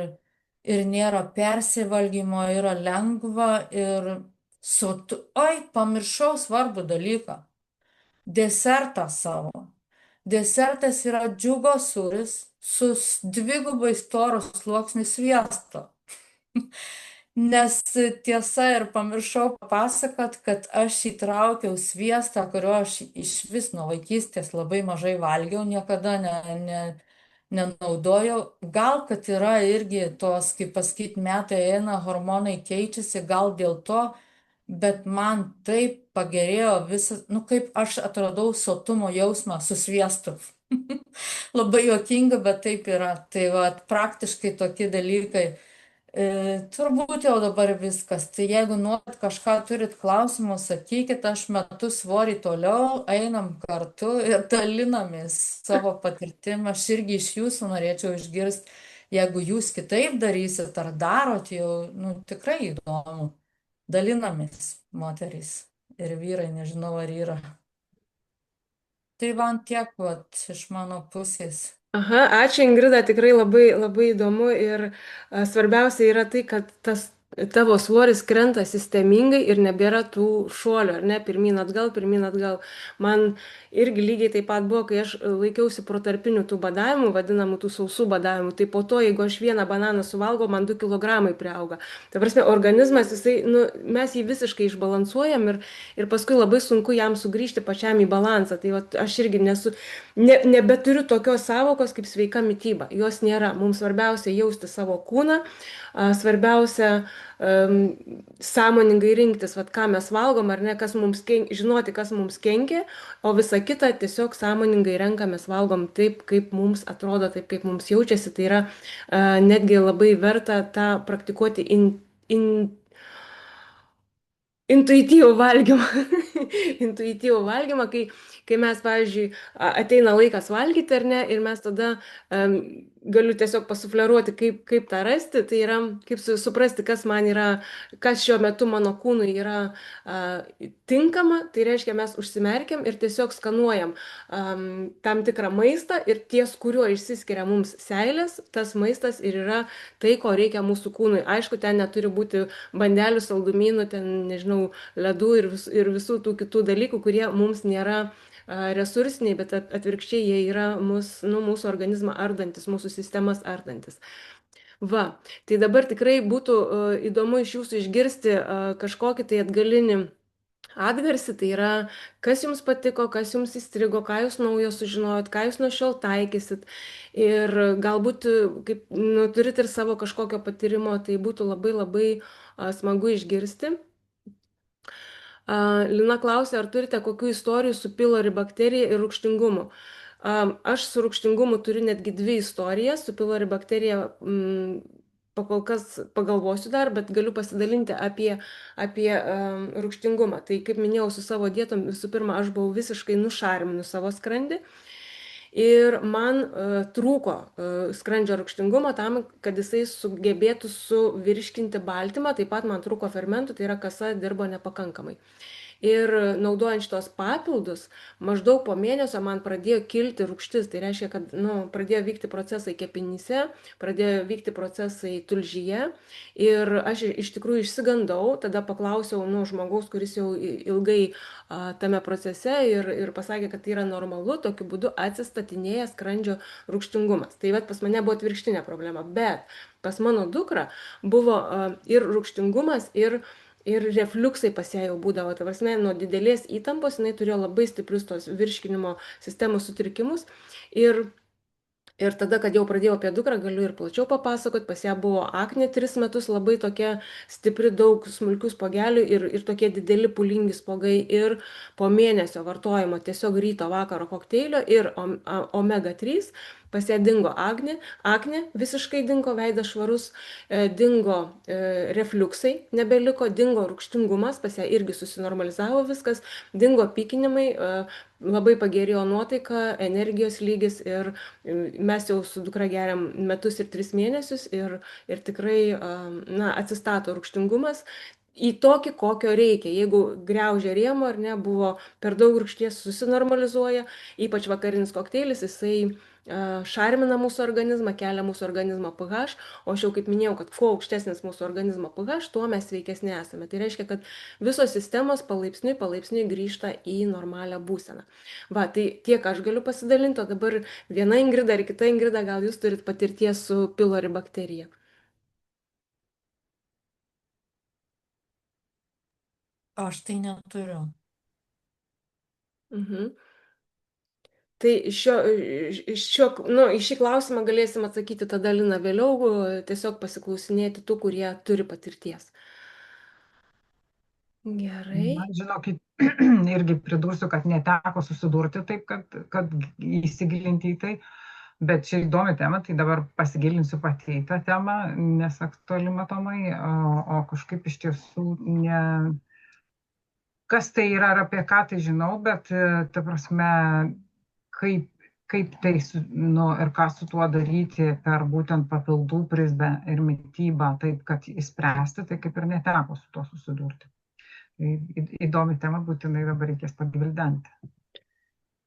nėra persivalgymo, yra lengva ir oi, pamiršau svarbų dalyką. Desertą savo. Desertas yra džiugo sūris su dvigubai storu sluoksniu sviesto. Nes tiesa ir pamiršau papasakot, kad aš įtraukiau sviestą, kurio aš iš vis nuo vaikystės labai mažai valgiau, niekada nenaudojau. Gal, kad yra irgi tos, kaip pasakyti, metai eina, hormonai keičiasi, gal dėl to, bet man taip pagerėjo visas, nu kaip aš atradau sotumo jausmą su sviestu. Labai juokinga, bet taip yra. Tai va, praktiškai tokie dalykai. Turbūt jau dabar viskas. Tai jeigu norit kažką turit klausimų, sakykit, aš metu svorį toliau, einam kartu ir dalinamės savo patirtim. Aš irgi iš jūsų norėčiau išgirsti, jeigu jūs kitaip darysit ar darot, jau nu, tikrai įdomu. Dalinamės moterys ir vyrai, nežinau ar yra. Tai man tiek vat, iš mano pusės. Aha, ačiū Ingrida, tikrai labai, labai įdomu ir svarbiausia yra tai, kad tas tavo svoris krenta sistemingai ir nebėra tų šuolių, ar ne, pirmyn atgal, pirmyn atgal. Man irgi lygiai taip pat buvo, kai aš laikiausi protarpinių tų badavimų, vadinamų tų sausų badavimų, tai po to, jeigu aš vieną bananą suvalgau, man 2 kilogramai priauga. Ta prasme, organizmas, jisai, nu, mes jį visiškai išbalansuojam ir paskui labai sunku jam sugrįžti pačiam į balansą. Tai vat, aš irgi nebeturiu tokios savokos kaip sveika mityba. Jos nėra. Mums svarbiausia jausti savo kūną, svarbiausia sąmoningai rinktis, vat, ką mes valgom, ar ne, žinoti, kas mums kenkia, o visa kita tiesiog sąmoningai renkamės, valgom taip, kaip mums atrodo, taip, kaip mums jaučiasi. Tai yra netgi labai verta tą praktikuoti intuityvų valgymą. Intuityvų valgymą, kai mes, pavyzdžiui, ateina laikas valgyti ar ne, ir mes tada galiu tiesiog pasufleruoti, kaip tą rasti, tai yra, kaip suprasti, kas šiuo metu mano kūnui yra tinkama, tai reiškia, mes užsimerkiam ir tiesiog skanuojam tam tikrą maistą ir ties kuriuo išsiskiria mums seilės, tas maistas ir yra tai, ko reikia mūsų kūnui. Aišku, ten neturi būti bandelių, saldumynų, ten, nežinau, ledų ir visų tų kitų dalykų, kurie mums nėra resursiniai, bet atvirkščiai jie yra mūsų organizmą ardantis, mūsų sistemas ardantis. Va, tai dabar tikrai būtų įdomu iš jūsų išgirsti kažkokį tai atgalinį atgarsį, tai yra, kas jums patiko, kas jums įstrigo, ką jūs naujo sužinojot, ką jūs nuo šiol taikysit. Ir galbūt, kaip turit ir savo kažkokio patyrimo, tai būtų labai labai smagu išgirsti. Lina klausė, ar turite kokių istorijų su pylori bakterija ir rūgštingumu. Aš su rūgštingumu turiu netgi 2 istorijas, su pylori bakterija pakol kas pagalvosiu dar, bet galiu pasidalinti apie rūgštingumą. Tai kaip minėjau, su savo dietom, visų pirma, aš buvau visiškai nušarminus savo skrandį. Ir man trūko skrandžio rūgštingumo tam, kad jisai sugebėtų suvirškinti baltymą, taip pat man trūko fermentų, tai yra kasa dirbo nepakankamai. Ir naudojant šitos papildus, maždaug po mėnesio man pradėjo kilti rūgštis, tai reiškia, kad pradėjo vykti procesai kepenyse, pradėjo vykti procesai tulžyje ir aš iš tikrųjų išsigandau, tada paklausiau žmogaus, kuris jau ilgai tame procese ir pasakė, kad tai yra normalu, tokiu būdu atsistatinėja skrandžio rūgštingumas. Tai pas mane buvo atvirkštinė problema, bet pas mano dukrą buvo ir rūgštingumas, ir refliuksai pas ją jau būdavo. Ta prasme, nuo didelės įtampos jinai turėjo labai stiprius tos virškinimo sistemos sutrikimus. Ir tada, kad jau pradėjau apie dukrą, galiu ir plačiau papasakoti, pas ją buvo aknė 3 metus, labai tokia stipri, daug smulkių spogelių ir tokie dideli pūlingi spogai. Ir po mėnesio vartojimo tiesiog ryto vakaro kokteilio ir omega 3 Pas ją dingo aknė visiškai dingo, veidas švarus, dingo refliuksai, nebeliko, dingo rūgštingumas, pas ją irgi susinormalizavo viskas, dingo pykinimai, labai pagerėjo nuotaika, energijos lygis ir mes jau su dukra geriam metus ir 3 mėnesius ir tikrai, na, atsistato rūgštingumas į tokį, kokio reikia. Jeigu greužia rėmo ar ne, buvo per daug rūgšties, susinormalizuoja, ypač vakarinis kokteilis, jisai šarmina mūsų organizmą, kelia mūsų organizmo pH, o aš jau kaip minėjau, kad kuo aukštesnis mūsų organizmo pH, tuo mes sveikesni esame. Tai reiškia, kad visos sistemos palaipsniui grįžta į normalią būseną. Va, tai tiek aš galiu pasidalinti, o dabar viena Ingrida ir kita Ingrida, gal jūs turit patirties su pilori bakterija. Aš tai neturiu. Mhm. Tai į šį klausimą galėsim atsakyti tada, Lina, vėliau, tiesiog pasiklausinėti tų, kurie turi patirties. Gerai. Na, žinokit, irgi pridursiu, kad neteko susidurti taip, kad įsigilinti į tai, bet čia įdomi tema, tai dabar pasigilinsiu pati į tą temą, nes aktuali matomai, o kažkaip iš tiesų ne. Kas tai yra ir apie ką tai žinau, bet ta prasme, kaip tai nu, ir ką su tuo daryti per būtent papildų prizmę ir mitybą, taip kad įspręsti, tai kaip ir neteko su tuo susidurti. Įdomi tema, būtinai dabar reikės pagvildenti.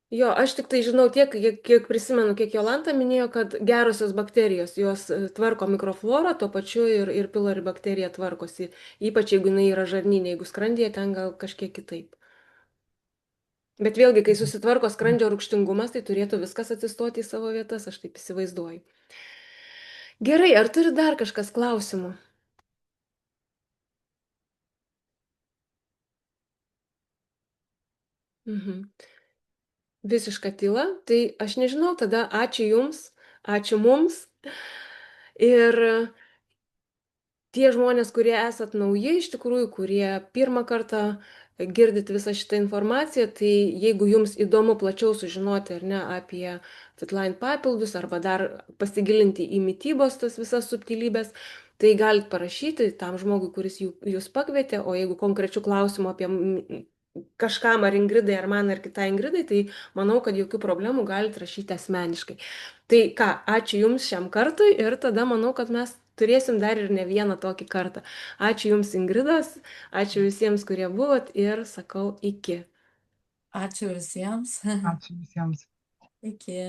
Jo, aš tik tai žinau tiek, kiek prisimenu, kiek Jolanta minėjo, kad gerosios bakterijos, jos tvarko mikroflorą, tuo pačiu ir pilori bakterija tvarkosi, ypač jeigu jinai yra žarnyne, jeigu skrandyje, ten gal kažkiek kitaip. Bet vėlgi, kai susitvarko skrandžio rūgštingumas, tai turėtų viskas atsistoti į savo vietas, aš taip įsivaizduoju. Gerai, ar turi dar kažkas klausimų? Mhm. Visiška tyla, tai aš nežinau, tada ačiū Jums, ačiū mums. Ir tie žmonės, kurie esat nauji, iš tikrųjų, kurie pirmą kartą girdit visą šitą informaciją, tai jeigu jums įdomu plačiau sužinoti ar ne apie Fitline papildus arba dar pasigilinti į mitybos tas visas subtilybės, tai galit parašyti tam žmogui, kuris jūs pakvietė, o jeigu konkrečių klausimų apie kažkam ar Ingridai, ar man, ar kitai Ingridai, tai manau, kad jokių problemų galite rašyti asmeniškai. Tai ką, ačiū Jums šiam kartui ir tada manau, kad mes turėsim dar ir ne vieną tokį kartą. Ačiū Jums, Ingridas, ačiū visiems, kurie buvot ir sakau iki. Ačiū visiems. Ačiū visiems. Iki.